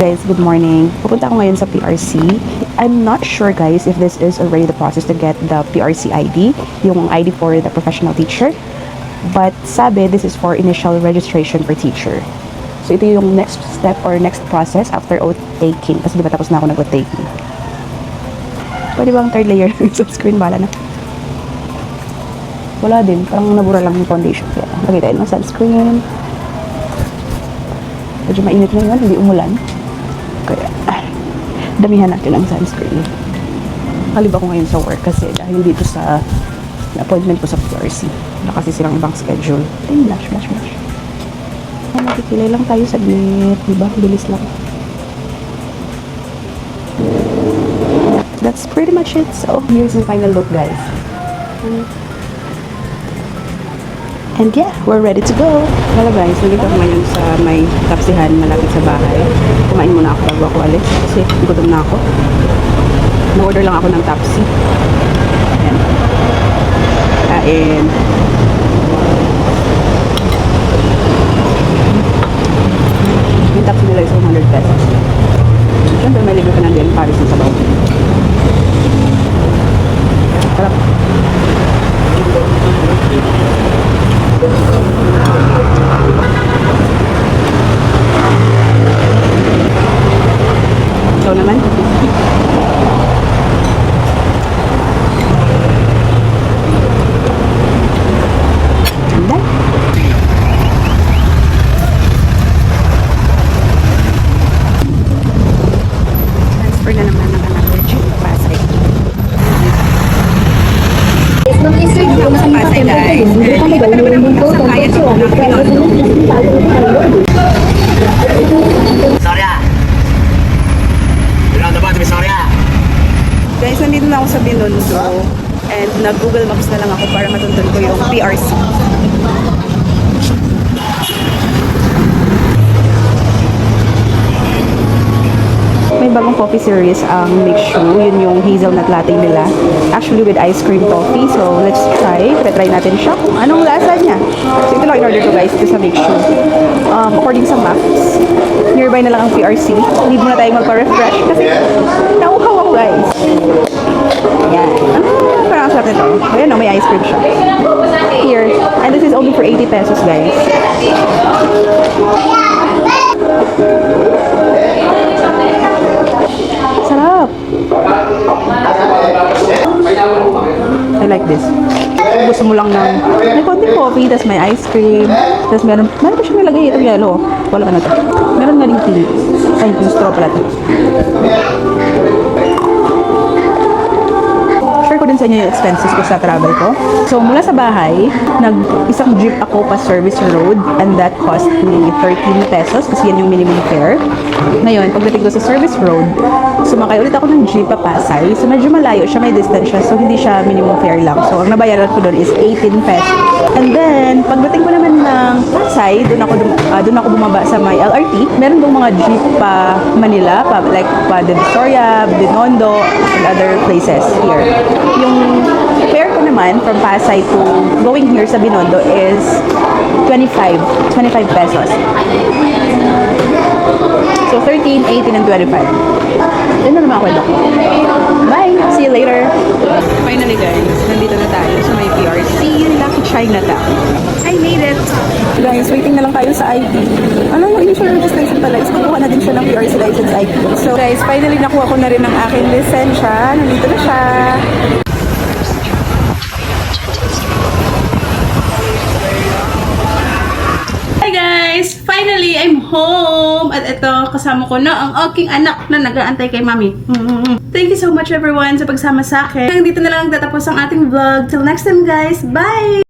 Guys, good morning. Pupunta ako ngayon sa PRC. I'm not sure guys if this is already the process to get the PRC ID, yung ID for the professional teacher. But sabi, this is for initial registration for teacher. So ito yung next step or next process after oath taking. Kasi diba tapos na ako nag-oath taking. Pwede bang third layer ng sunscreen? Bala na. Wala din. Parang nabura lang yung foundation. Kaya lagay tayo ng sunscreen. Medyo mainit na yun. Hindi umulan. Kaya damihan natin ang sunscreen. Kalib ako ngayon sa work kasi dahil dito sa appointment ko sa PRC. Wala kasi silang ibang schedule. Ay, blush. Makikilay lang tayo saglit. Diba? Bilis lang. That's pretty much it. So, here's the final look, guys. And yeah, we're ready to go. Hello guys, nandito ako ngayon sa may tapsihan malapit sa bahay. Kumain muna ako bago ako alis kasi gutom na ako. Na-order lang ako ng tapsi. Ayan. Kain. Yung tapsi nila is 100 pesos. Siyempre may libre ka na din Paris sa sabaw. Sarap. Ikaw naman. Anday. Transfer na naman ng allergy. Pasay. Sa Pasay guys. Hindi pa naman ang sa kaya sa mga Pinondo. Sorya! Binondo ba? Sorya! Guys, nandito na ako sa Binondo and nag-Google Maps na lang ako para matuntun ko yung PRC. May bagong coffee series ang Mixu. Yun yung hazelnut latte nila. Actually with ice cream coffee. So, let's try. Try natin siya kung anong lasa niya. So, ito lang in-order ko guys. Ito sa Mixu. According sa maps, nearby na lang ang PRC. Need muna tayong magpa-refresh kasi nauhaw ako guys. Yan. Parang ang sarap nito. Ayan o, may ice cream siya. Here. And this is only for 80 pesos guys. Sarap. I like this. Gusto mo lang ng may konting coffee, tas may ice cream, tas meron pa siya nilagay itong yellow. Wala ka na to. Meron nga rin tea. Ay, yung straw pala to. Share ko din sa inyo yung expenses ko sa travel ko. So, mula sa bahay, isang jeep ako pa service road and that cost me 13 pesos kasi yan yung minimum fare. Ngayon, pagdating ko sa service road, sumakay ulit ako ng jeep pa Pasay. So, medyo malayo siya, may distance siya. So, hindi siya minimum fare lang. So, ang nabayaran ko doon is 18 pesos. And then, pagdating ko naman ng Pasay, doon ako bumaba sa may LRT. Meron dong mga jeep pa Manila, like pa Divisoria, Binondo, and other places here. Yung fare ko naman from Pasay to going here sa Binondo is 25 pesos. So, 13, 18, and 25. Yun na naman ako ito. Bye! See you later! Finally guys, nandito na tayo sa may PRC, Lucky Chinatown. I made it! Guys, waiting na lang tayo sa ID. Ano yung initial registration pala is kukuha na din siya ng PRC license ID. So guys, finally nakuha ko na rin ang aking lisensya. Nandito na siya. Hi guys! Finally, I'm home! At ito, kasama ko na ang aking anak na nag-aantay kay mami. Thank you so much everyone sa pagsama sa akin. Dito na lang tatapos ang ating vlog. Till next time guys, bye!